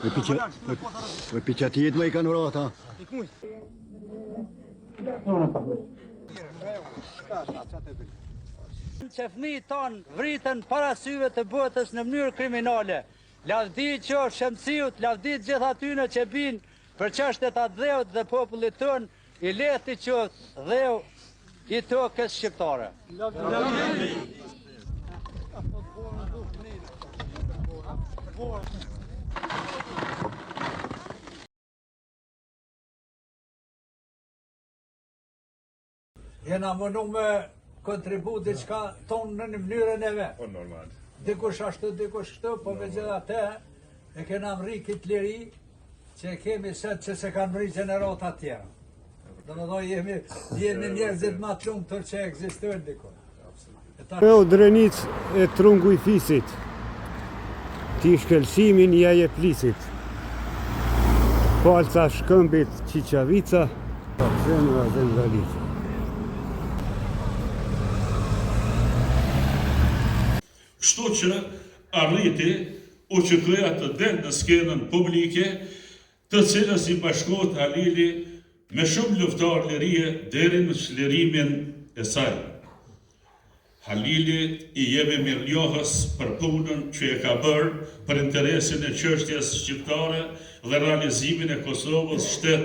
Për piqatijet me I kanë urata. Që fëmijët tonë vritën para syve të botës në mënyrë kriminale. Lavdi që shëmësiut, lavdi gjithë atyne që binë për çështet atë dheut dhe popullit tonë, I lehti që dheu I tokës shqiptare. Jena mënu me kontribu diçka tonë në mënyrën e vetë. Normal. Dikush ashtu, dikush kështu, po me gjitha te e kena mri këtë liri që kemi sëtë që se kanë mri gjenerata tjera. Do më dojë jemi njerëzit ma të lumë tërë që egzistojnë dikon. Kjo drenic e trungu I fisit, ti shkelsimin ja je plisit. Palca shkëmbit qiqavica, zemra zemralica. Kështu që arriti UÇK-ja të del në skenën publike, të cilës I bashkohet Halili me shumë luftar lirie deri në çlirimin e saj. Halili I jemi mirënjohës për punën që e ka bërë për interesin e çështjes shqiptare dhe realizimin e Kosovës shtet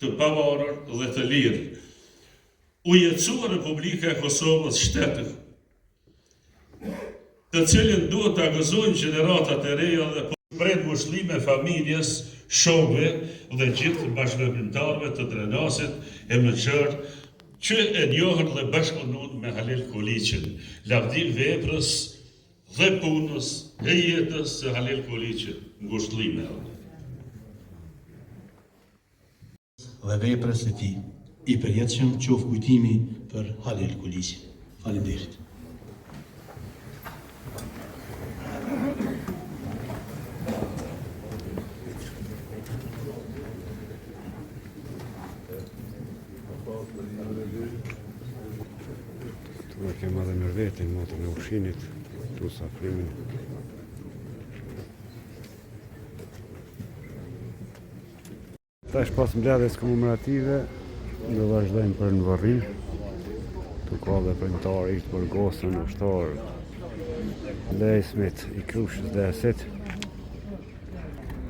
të pavarur dhe të lirë. U jetësua Republika e Kosovës shtetën, të cilin duhet të agëzojnë gjeneratat e reja dhe përpred mushlime familjes, shokëve dhe gjithë bashkëpunëtarëve të Drenasit e Mëqër, që e njohën dhe bashkëpunojnë me Halil Koliqin, lavdi veprës dhe punës e jetës së Halil Koliqit, ngushëllime. Dhe veprës e tij, I përjetshëm qoftë kujtimi për Halil Koliqin. Faleminderit. Tua kemë edhe në vetin, motën e ushqinit, tu sa frimin. Tash pas mbledhjes komemorative, do vazhdojmë për në varrim. Tu ka dhe premtari I Burgosën, ushtar Lej Smit I Krushës dhe Asit.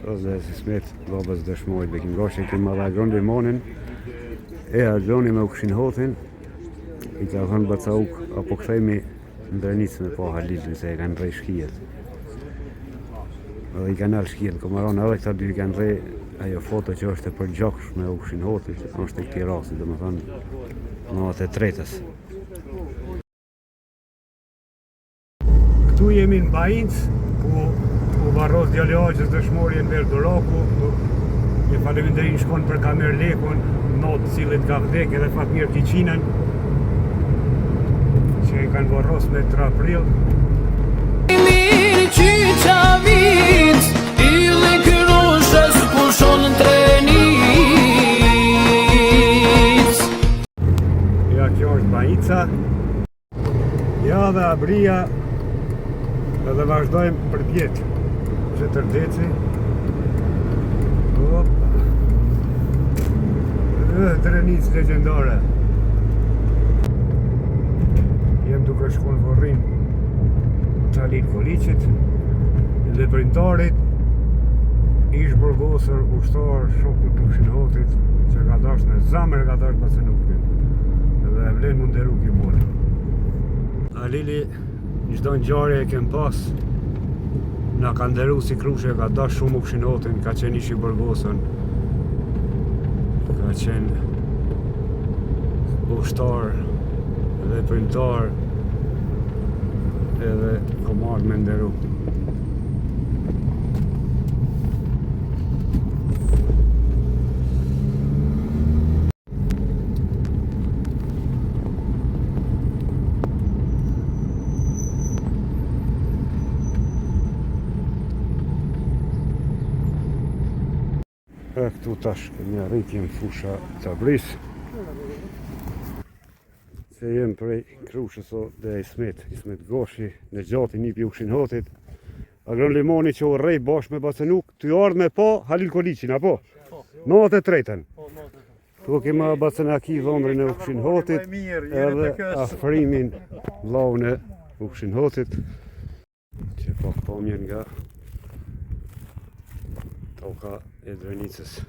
Dhe Smit, lobës dëshmojt Bekim Goshi, kemë edhe agron limonin, e agroni me ukshin hotin, I ka thënë Bacauk, apo kthejmi në Drenicë me po Halilin, se e kanë rej shkijet. Edhe I kanë alë shkijet, komaron edhe këta dy I kanë rej ajo foto që është e përgjoksh me ukshin hotit, është e këti rasti, dhe më thënë, nëvat e tretës. Këtu jemi në Bajinc, ku u varros djalogjës dëshmorje në Verdoraku, një faleminderim shkon për Kamer Lekun, notë cilit ka vdek edhe Fatmir Kiqinën, që I kanë varros me 3 aprill. Ja, kjo është Bajinca. Ja dhe Abria, edhe vazhdojmë për pjetë. Qetërdeci. Drenicë legjendare. Jem duke shku në varrim të Halil Koliqit dhe premtarit, ish burgosur, ushtar, shoku të ukshin hotit, që ka dash në zamër, ka dash pasi nuk dhe e vlen mund deru ki bole. Halili, çdo ngjarje e kem pas, na ka nderu si Krushe, ka dash shumë ukshin hotin, ka qenë ish I burgosën, ka qenë ushtar dhe premtar edhe komar me nderu. E këtu tash kemi arritje në fusha Tabris. Se jem prej Krushës dhe Ismet Goshi, në gjati një pi ukshin hotit, Agron Limoni që urrej bashkë me Bacenuk, të ardhë me pa Halil Koliqin, apo? 93-ën. Tu kema Bacenaki dhomrin e Ukshin Hotit, edhe afrimin vllaun e Ukshin Hotit, që pak pamjen nga toka e Drenicës.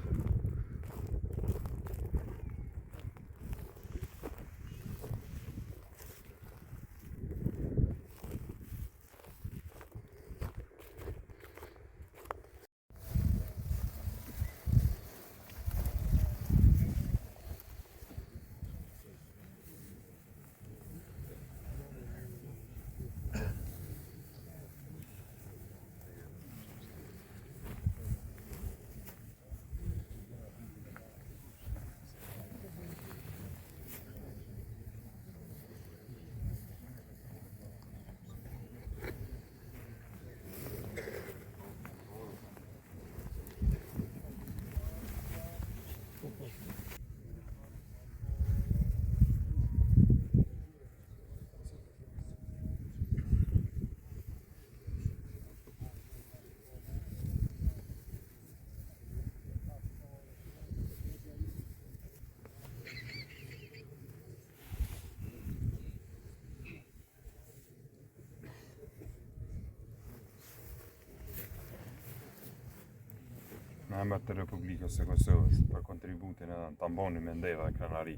Në emër të Republikës së Kosovës për kontributin edhe në tamboni me ndeva e krenari.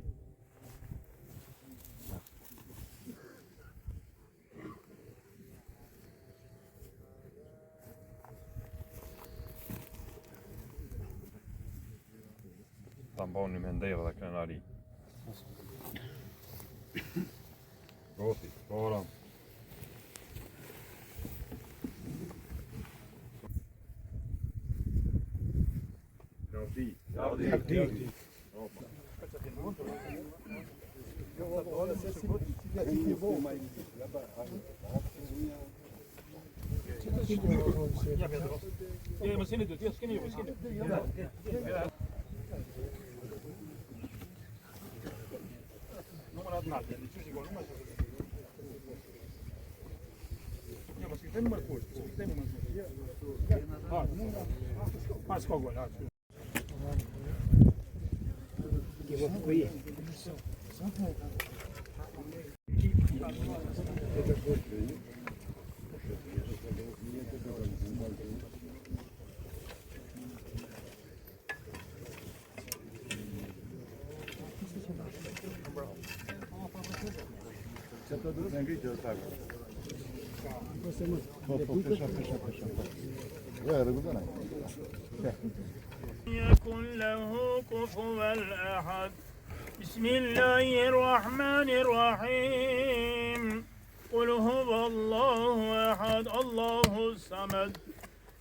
Tamboni me ndeva dhe krenari. Goti, poram. يكن له كفوا أحد. بسم الله الرحمن الرحيم. قل هو الله أحد الله الصمد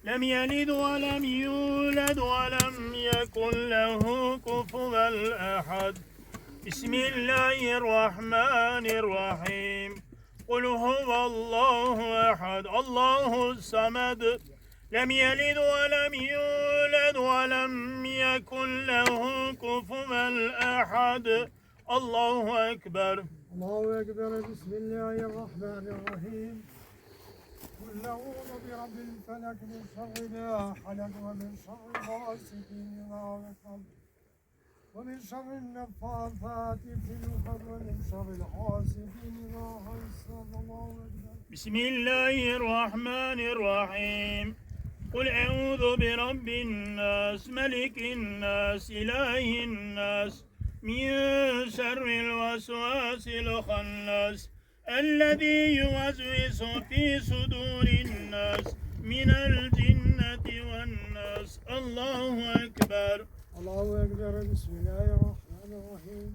لم يلد ولم يولد ولم يكن له كفوا أحد. بسم الله الرحمن الرحيم. قل هو الله أحد الله الصمد لم يلد ولم يولد ولم يكن له كفوا أحد. الله أكبر. الله أكبر. بسم الله الرحمن الرحيم. قل أعوذ برب الفلك من شر ما خلق ومن شر غاسق إذا وقب ومن شر النفاثات في العقد ومن شر حاسد إذا حسد. الله أكبر. بسم الله الرحمن الرحيم. قل أعوذ برب الناس ملك الناس إله الناس من شر الوسواس الخناس الذي يوسوس في صدور الناس من الجنة والناس. الله أكبر. الله أكبر. بسم الله الرحمن الرحيم.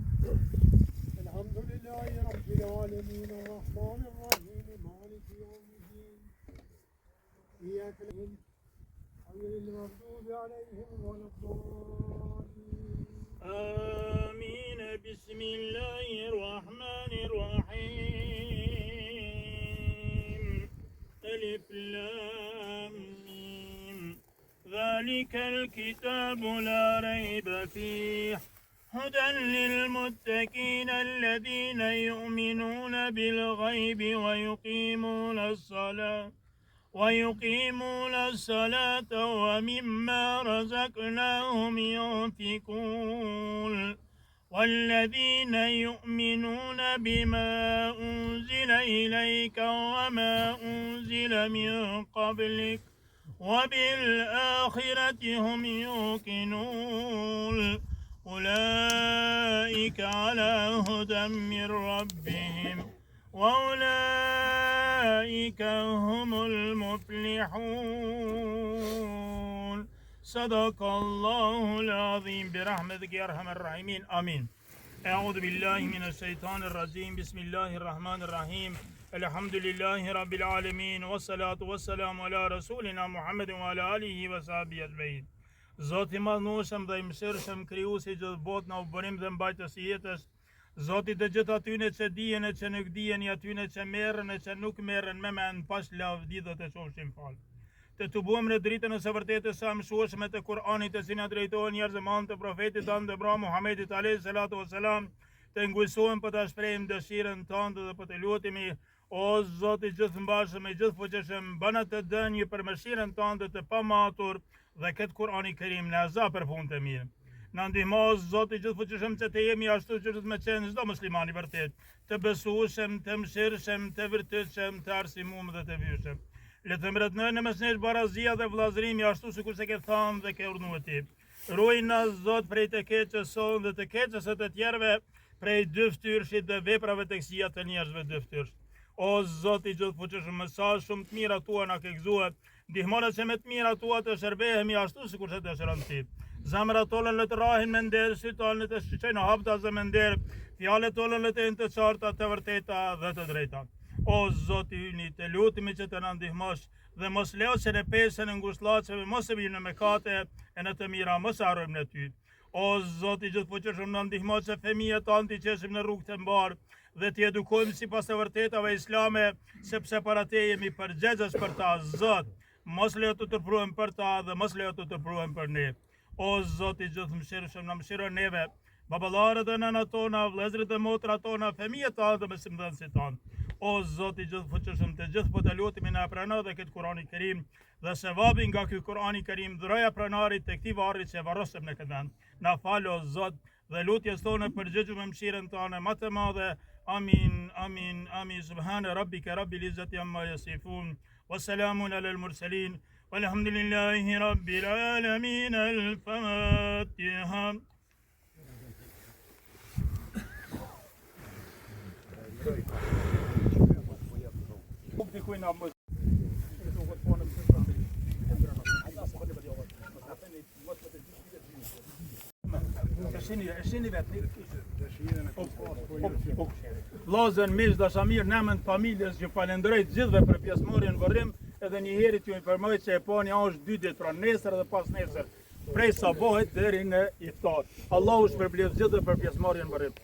الحمد لله رب العالمين الرحمن الرحيم مالك يوم الدين إياك نعبد غير المغضوب عليهم ولا الضالين. آمين. بسم الله الرحمن الرحيم. ألف لام ميم. ذلك الكتاب لا ريب فيه هدى للمتقين الذين يؤمنون بالغيب ويقيمون الصلاة ويقيمون الصلاة ومما رزقناهم ينفقون والذين يؤمنون بما أنزل إليك وما أنزل من قبلك وبالآخرة هم يوقنون أولئك على هدى من ربهم وأولئك هم المفلحون صدق الله العظيم برحمتك يا أرحم الراحمين آمين. أعوذ بالله من الشيطان الرجيم بسم الله الرحمن الرحيم الحمد لله رب العالمين والصلاة والسلام على رسولنا محمد وعلى آله وصحبه أجمعين. Zoti madhnueshëm dhe I mëshirshëm, krijuesi I gjithë botën, në ubërim dhe mbajtës I jetës, Zoti të gjithë atyne që dijen e që nuk dijen, I atyne që merren e që nuk merren me men, pash lavdi dhe të qofshin falë. Të tubuam në dritën e së vërtetës së mësueshme të Kur'anit, të cilën drejtohen njerëzimon të profetit tanë të bra Muhammedit alayhi salatu wassalam, të ngujsohem për të shprehim dëshirën tonë dhe për të lutemi o Zoti gjithëmbashëm e gjithfuqishëm, bana të dënjë për mëshirën tonë të pamatur dhe këtë Kur'ani Kerim në aza për punë të mirë. Në ndihmo Zoti gjithfuqishëm që të jemi ashtu që të me qenë çdo muslimani vërtet, të besueshëm, të mëshirshëm, të vërtetshëm, të arsimum dhe të vyshëm. Le të mbretërojë në mes nesh barazia dhe vëllazërimi ashtu sikur se ke thënë dhe ke urdhëruar ti. Ruajna Zot prej të keqës sonë dhe të keqës së të tjerëve, prej dyftyrshit dhe veprave të këqija të njerëzve dyftyrsh. O Zoti I gjithfuqishëm, më sa shumë të mira tua na ke gëzuar, ndihmona që me të mira tua të shërbehemi ashtu sikur se dëshiron ti. Zemrat tona le të rahin me nder, sytë tona le të shqyqojnë hapta dhe me nder, fjalët tona le të jenë të qarta, të vërteta dhe të drejta. O Zoti yni, të lutemi që të na ndihmosh dhe mos leo që në pesën e ngushëllatshme mos e bijmë në mëkate e në të mira mos harrojmë në ty. O Zoti gjithfuqishëm, na ndihmo që fëmijët tanë të qesim në rrugë të mbar dhe të edukojmë sipas të vërtetave islame, sepse para te jemi përgjegjës për ta, Zot. Mos lejo të tërpruhem për ta dhe mos lejo të tërpruhem për ne. O Zoti gjithëmshirshëm, na mëshiro neve, baballarët dhe nënat tona, vëllezërit dhe motrat tona, fëmijët tanë dhe besimdhënësit tanë. O Zoti gjithfuqishëm, të gjithë po të lutemi na prano dhe këtë Kur'ani Kerim dhe sevabin nga ky Kur'ani Kerim, dhroja pranarit të këtij varri që varrosëm në këtë vend. Na fal o Zot dhe lutjes tonë përgjigju me mëshirën tonë më të madhe. Amin, amin, amin. Subhana rabbika rabbil izzati amma yasifun. وسلام على المرسلين والحمد لله رب العالمين. الفاتحة. Vllazën, miq dashamir, në emër të familjes ju falenderoj të gjithëve për pjesëmarrjen në varrim, edhe një herë t'ju informoj që e pani është 2 ditë, pra nesër dhe pas nesër, prej sabahit deri në iftar. Allahu shpërblet gjithëve për pjesëmarrjen në varrim.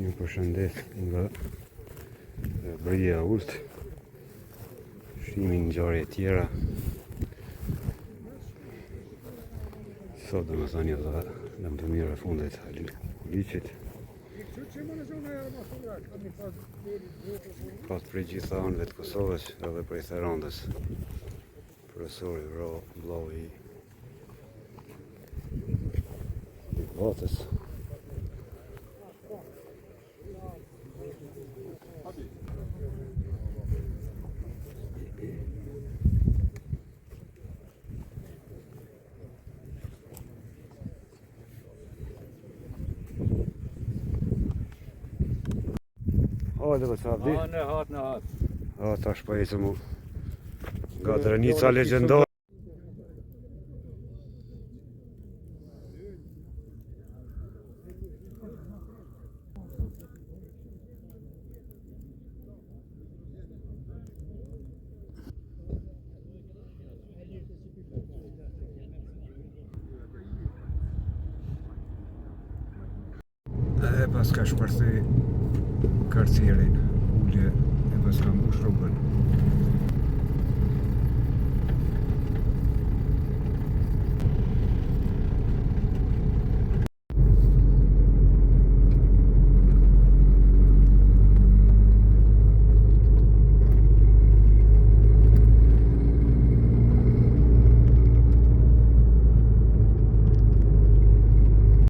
Ju përshëndet nga Bërja Urt, shimi ngjarje tjera. Sot do më thani dhe në më të mirë e fundet liqit. Pas prej gjitha anëve të Kosovës edhe prej Therandës. Profesori vllau i Vatës. Hajde vë Sabdi. Në hat. Tash po ecëm nga Drenica legjendare. Edhe pas ka shpërthy kartierin.